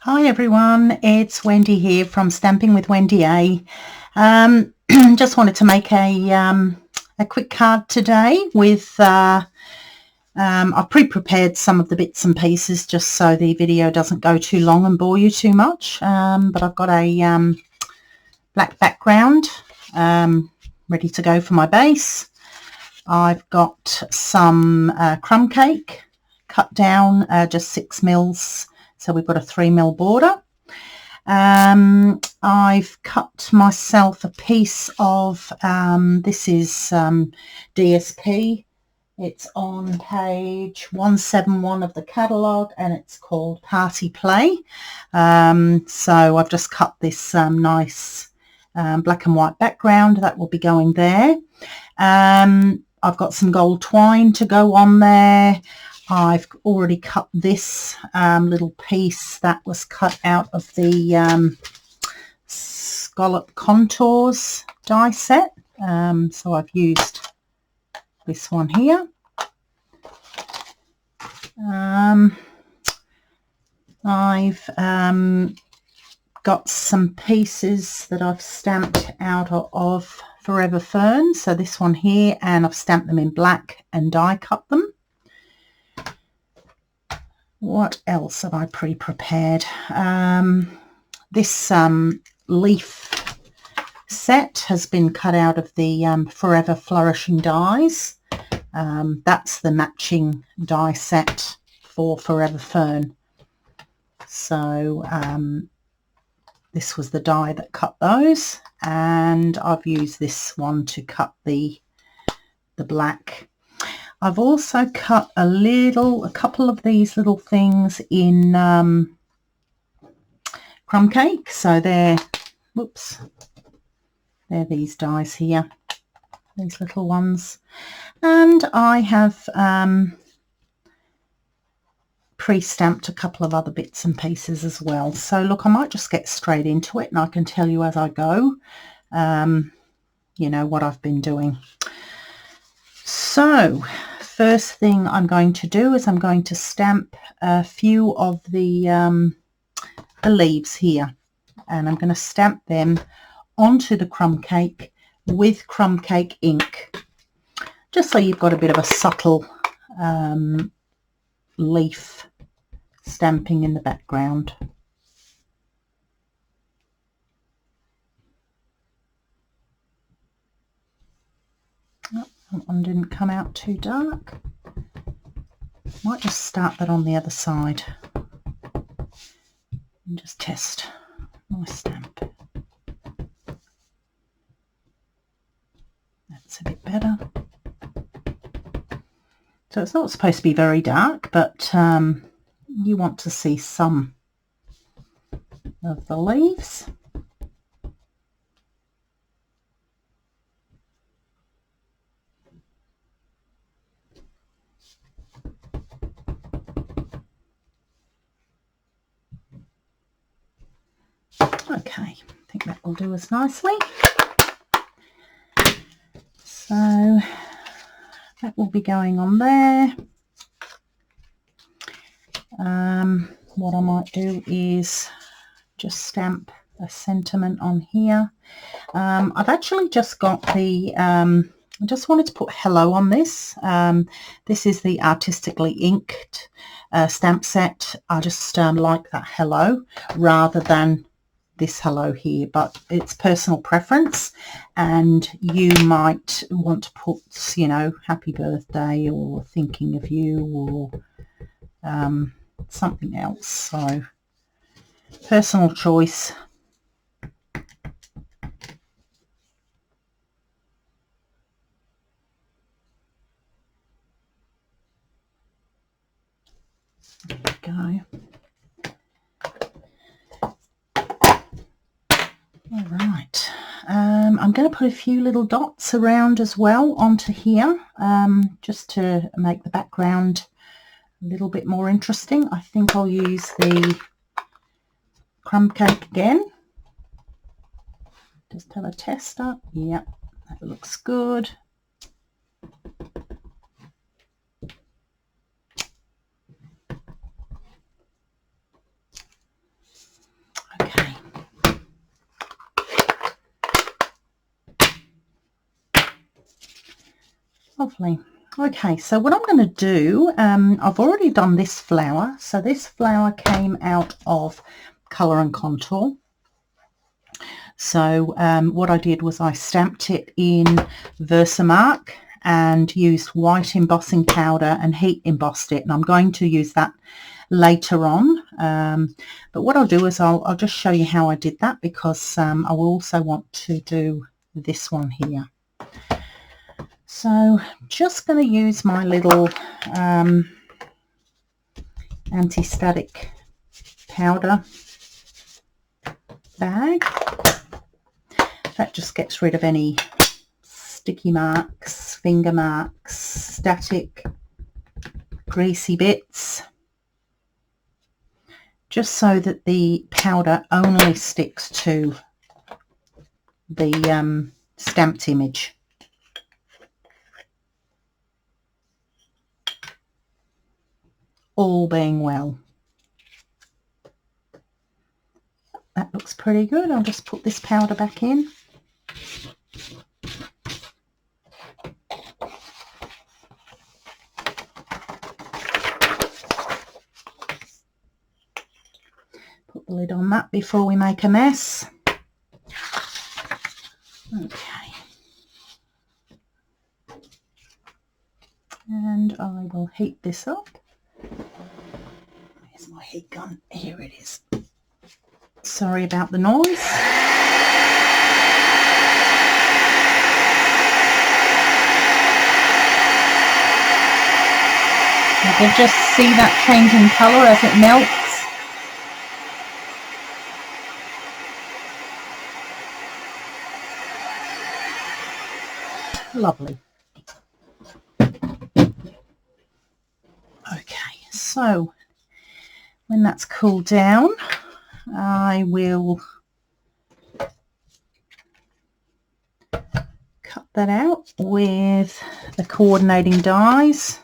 Hi everyone, it's Wendy here from Stamping with Wendy A. Just wanted to make a quick card today with, I've pre-prepared some of the bits and pieces just so the video doesn't go too long and bore you too much, but I've got a black background ready to go for my base. I've got some crumb cake cut down just 6 mils. So we've got a 3mm border. I've cut myself a piece of, this is DSP. It's on page 171 of the catalogue and it's called Party Play. So I've just cut this nice black and white background that will be going there. I've got some gold twine to go on there. I've already cut this little piece that was cut out of the Scallop Contours die set. So I've used this one here. I've got some pieces that I've stamped out of Forever Fern. So this one here, and I've stamped them in black and die cut them. What else have I pre-prepared? This leaf set has been cut out of the Forever Flourishing dies. That's the matching die set for Forever Fern. So this was the die that cut those, and I've used this one to cut the black. I've also cut a couple of these little things in crumb cake. So they're these dies here, these little ones. And I have pre-stamped a couple of other bits and pieces as well. So look, I might just get straight into it and I can tell you as I go, you know, what I've been doing. So first thing I'm going to do is I'm going to stamp a few of the leaves here, and I'm going to stamp them onto the crumb cake with crumb cake ink, just so you've got a bit of a subtle leaf stamping in the background. That one didn't come out too dark. Might just start that on the other side and just test my stamp. That's a bit better. So it's not supposed to be very dark, but you want to see some of the leaves. Okay, I think that will do us nicely. So that will be going on there. What I might do is just stamp a sentiment on here. I've actually just got the, I just wanted to put hello on this. This is the artistically inked stamp set. I just like that hello rather than this hello here, but it's personal preference, and you might want to put, you know, happy birthday or thinking of you or something else. So personal choice. There we go. All right, I'm going to put a few little dots around as well onto here, just to make the background a little bit more interesting. I think I'll use the crumb cake again. Just have a tester. Yep, that looks good. Lovely. Okay, so what I'm going to do, I've already done this flower. So this flower came out of Colour and Contour. So what I did was I stamped it in Versamark and used white embossing powder and heat embossed it, and I'm going to use that later on. But what I'll do is I'll just show you how I did that, because I will also want to do this one here. So just going to use my little anti-static powder bag. That just gets rid of any sticky marks, finger marks, static, greasy bits, just so that the powder only sticks to the stamped image. All being well. That looks pretty good. I'll just put this powder back in. Put the lid on that before we make a mess. Okay. And I will heat this up. Where's my heat gun? Here it is. Sorry about the noise. You can just see that changing colour as it melts. Lovely. Okay, so when that's cooled down, I will cut that out with the coordinating dies.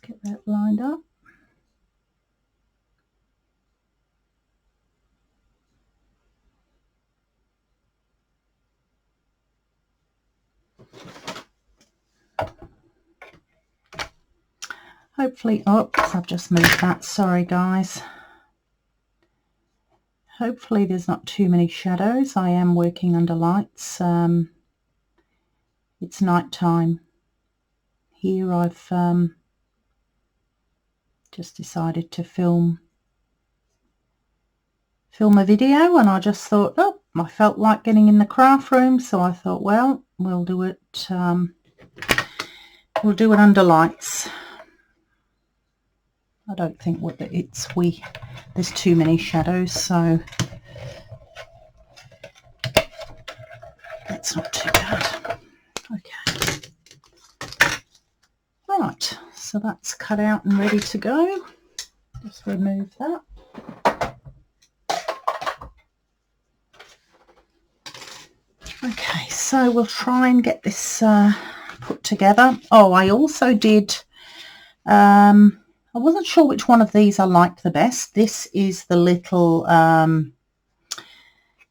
Get that lined up. Hopefully, oops, I've just moved that, sorry guys. Hopefully there's not too many shadows. I am working under lights. It's night time. Here I've just decided to film a video, and I just thought, oh, I felt like getting in the craft room, so I thought, well, we'll do it under lights. I don't think there's too many shadows, so that's not too bad. Okay. Right, so that's cut out and ready to go. Just remove that. Okay, so we'll try and get this put together. Oh, I also did, I wasn't sure which one of these I liked the best. This is the little,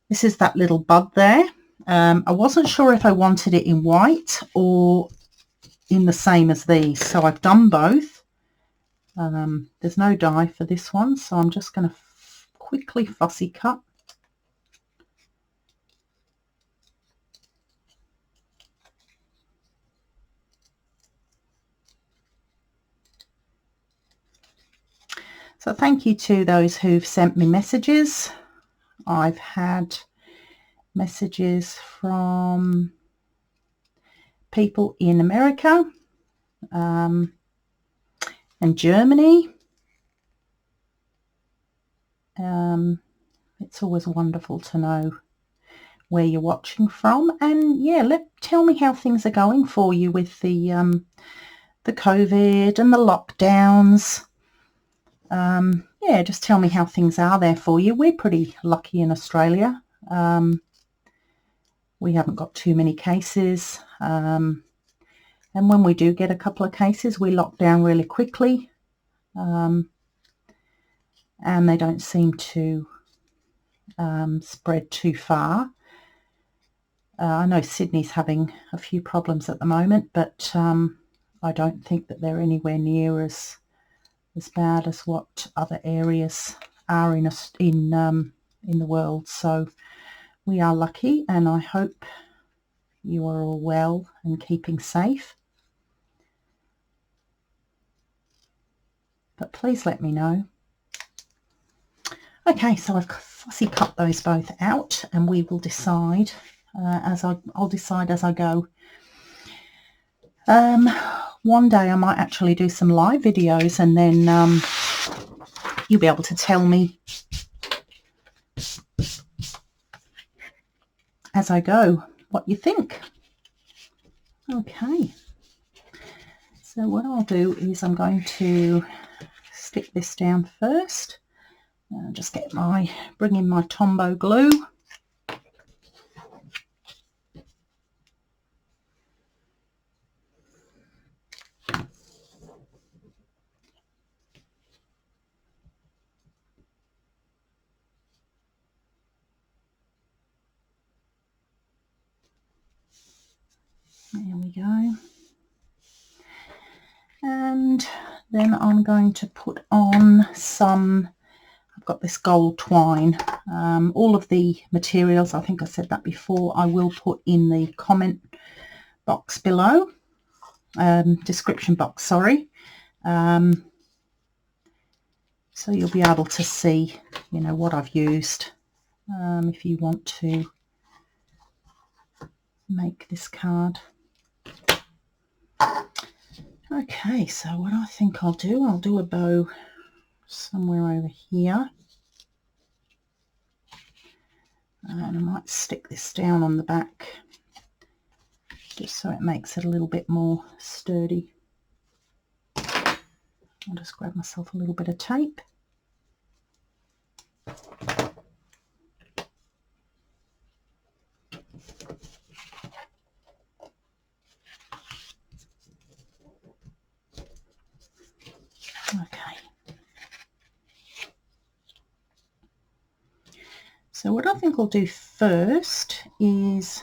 this is that little bud there. I wasn't sure if I wanted it in white or in the same as these, so I've done both. There's no die for this one, so I'm just going to quickly fussy cut. So thank you to those who've sent me messages. I've had messages from people in America and Germany. It's always wonderful to know where you're watching from, and yeah, tell me how things are going for you with the COVID and the lockdowns. yeah, just tell me how things are there for you. We're pretty lucky in Australia. We haven't got too many cases, and when we do get a couple of cases, we lock down really quickly, and they don't seem to spread too far. I know Sydney's having a few problems at the moment, but I don't think that they're anywhere near as bad as what other areas are in the world. So we are lucky, and I hope you are all well and keeping safe. But please let me know. Okay, so I've fussy cut those both out, and we will decide I'll decide as I go. One day I might actually do some live videos, and then you'll be able to tell me as I go what you think. Okay, so what I'll do is I'm going to stick this down first. I'll just bring in my Tombow glue. There we go. And then I'm going to put on I've got this gold twine. All of the materials, I think I said that before, I will put in the comment box below, description box, sorry. So you'll be able to see, what I've used if you want to make this card. Okay, so what I think I'll do a bow somewhere over here, and I might stick this down on the back just so it makes it a little bit more sturdy. I'll just grab myself a little bit of tape. Okay. So what I think I'll do first is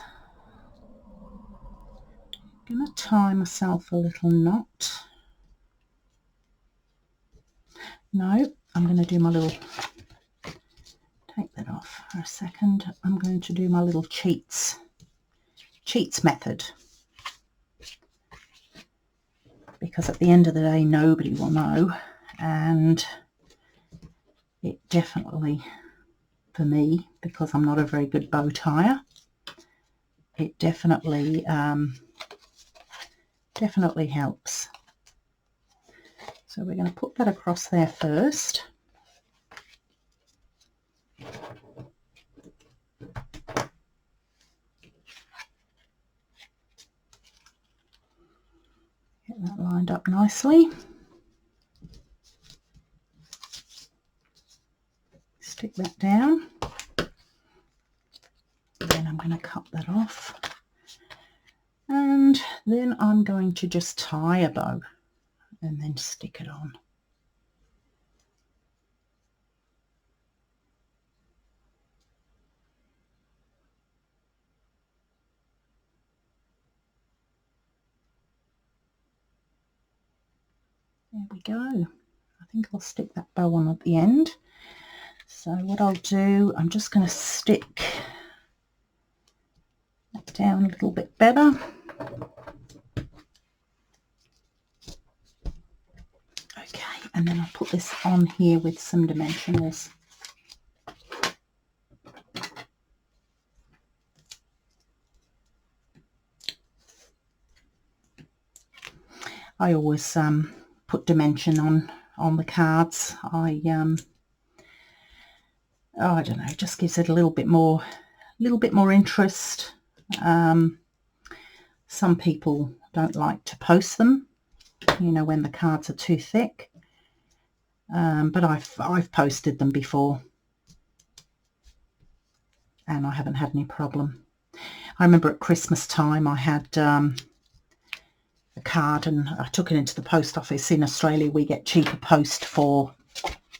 I'm going to tie myself a little knot. No, I'm going to do my little, take that off for a second. I'm going to do my little cheats method, because at the end of the day nobody will know, and it definitely, for me, because I'm not a very good bow tire, it definitely helps. So we're going to put that across there first. Get that lined up nicely. Stick that down. Then I'm going to cut that off. And then I'm going to just tie a bow and then stick it on. There we go. I think I'll stick that bow on at the end. So what I'll do, I'm just going to stick that down a little bit better. Okay, and then I'll put this on here with some dimensionals. I always put dimension on the cards. I don't know, it just gives it a little bit more interest. Some people don't like to post them, when the cards are too thick. but I've posted them before and I haven't had any problem. I remember at Christmas time I had a card and I took it into the post office. In Australia we get cheaper post for,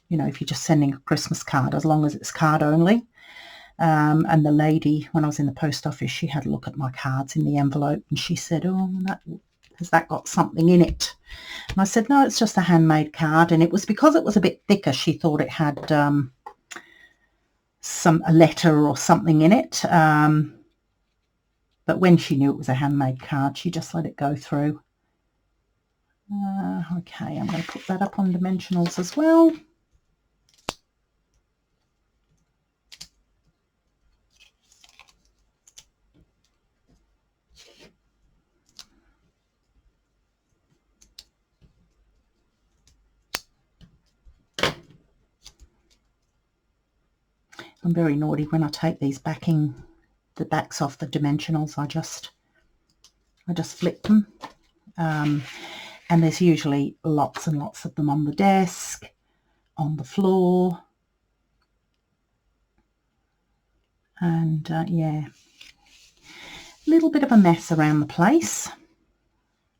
you know, if you're just sending a Christmas card, as long as it's card only. And the lady, when I was in the post office, she had a look at my cards in the envelope and she said, oh, has that got something in it? And I said, no, it's just a handmade card. And it was because it was a bit thicker, she thought it had a letter or something in it. But when she knew it was a handmade card, she just let it go through. Okay, I'm going to put that up on dimensionals as well. I'm very naughty when I take these the backs off the dimensionals. I just flip them. And there's usually lots and lots of them on the desk, on the floor. And yeah, a little bit of a mess around the place,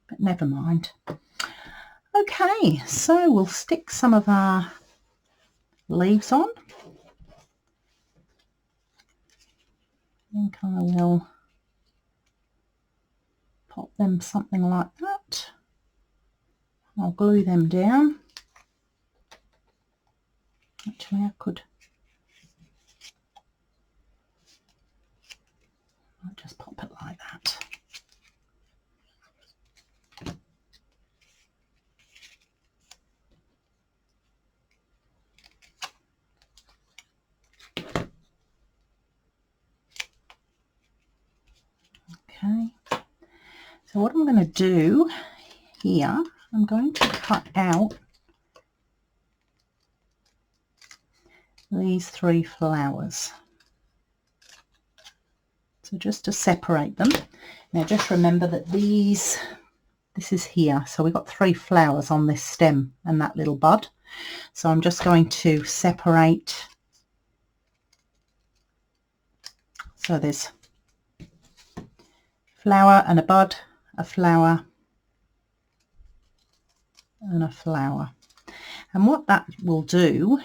but never mind. Okay, so we'll stick some of our leaves on. I think I will pop them something like that. I'll glue them down. Actually, I could. I'll just pop it like that. Okay, so what I'm going to do here, I'm going to cut out these 3 flowers. So just to separate them. Now just remember that this is here. So we've got 3 flowers on this stem and that little bud. So I'm just going to separate. So there's flower and a bud, a flower and a flower. And what that will do,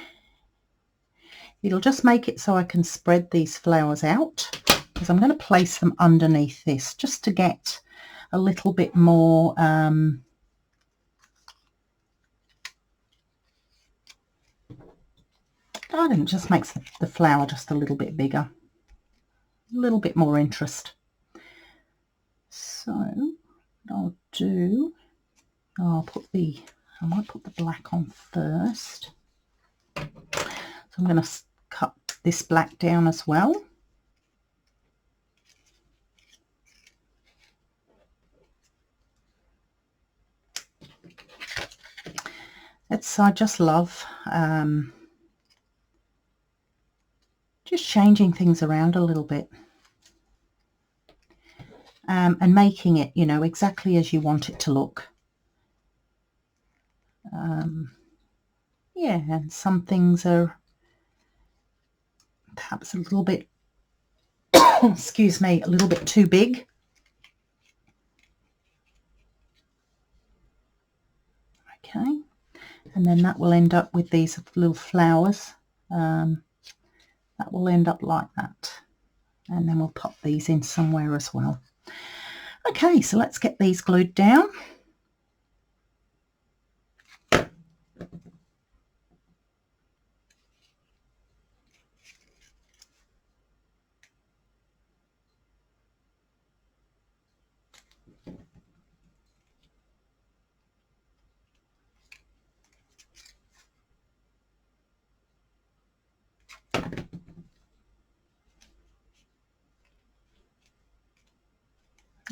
it'll just make it so I can spread these flowers out, because I'm going to place them underneath this just to get a little bit more I think it just makes the flower just a little bit bigger, a little bit more interest. So what I'll do, I might put the black on first. So I'm going to cut this black down as well. I just love just changing things around a little bit. And making it, you know, exactly as you want it to look. Yeah, and some things are perhaps a little bit, excuse me, a little bit too big. Okay, and then that will end up with these little flowers. That will end up like that. And then we'll pop these in somewhere as well. Okay, so let's get these glued down.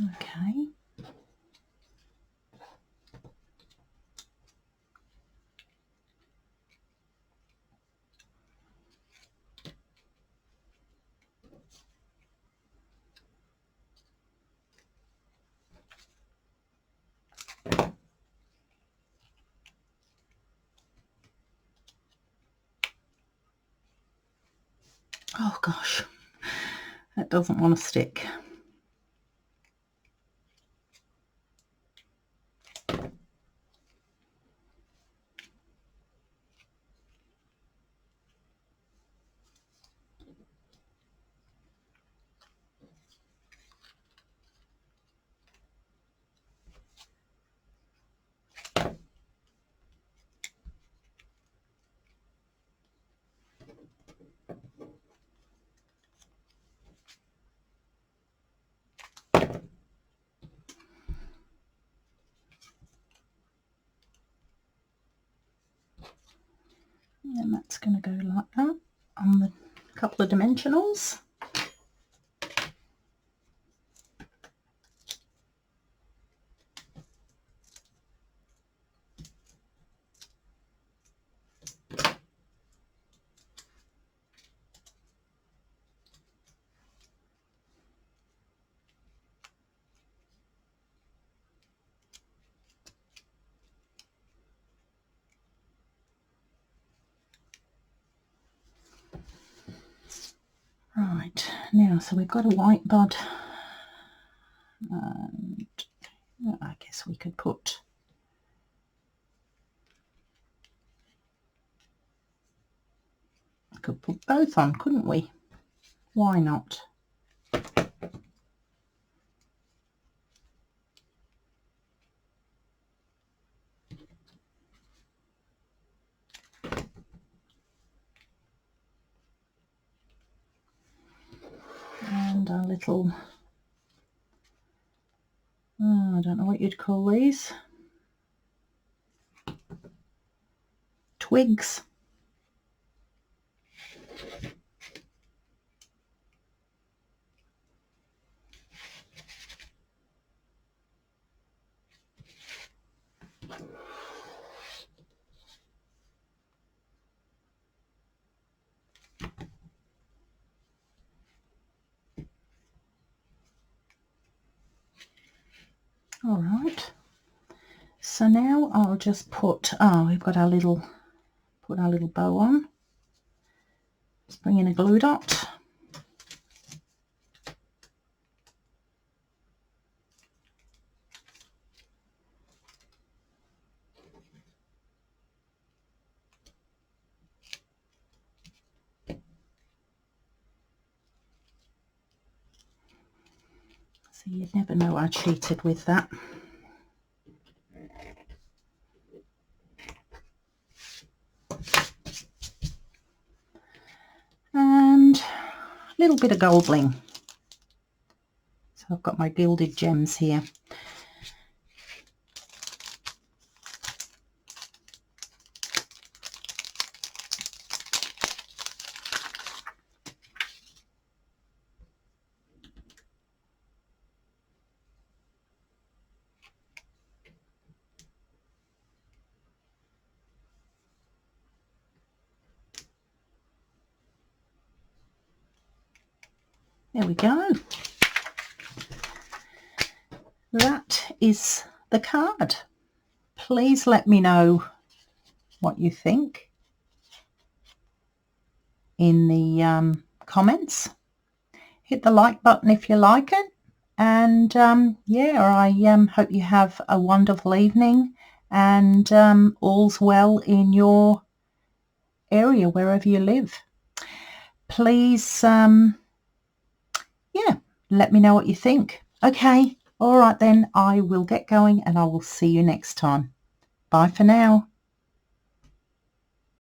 Okay. Oh gosh, that doesn't want to stick. And that's going to go like that on the couple of dimensionals. Right, now, so we've got a white bud, and I guess we could put both on, couldn't we? Why not? And a little, I don't know what you'd call these, twigs. All right, so now I'll just put, we've got our little, put our little bow on. Just bring in a glue dot. So you'd never know I cheated with that. And a little bit of gold bling. So I've got my gilded gems here. There we go. That is the card. Please let me know what you think in the comments. Hit the like button if you like it. And yeah, I hope you have a wonderful evening, and all's well in your area, wherever you live. Please, yeah, let me know what you think. Okay, all right then, I will get going and I will see you next time. Bye for now.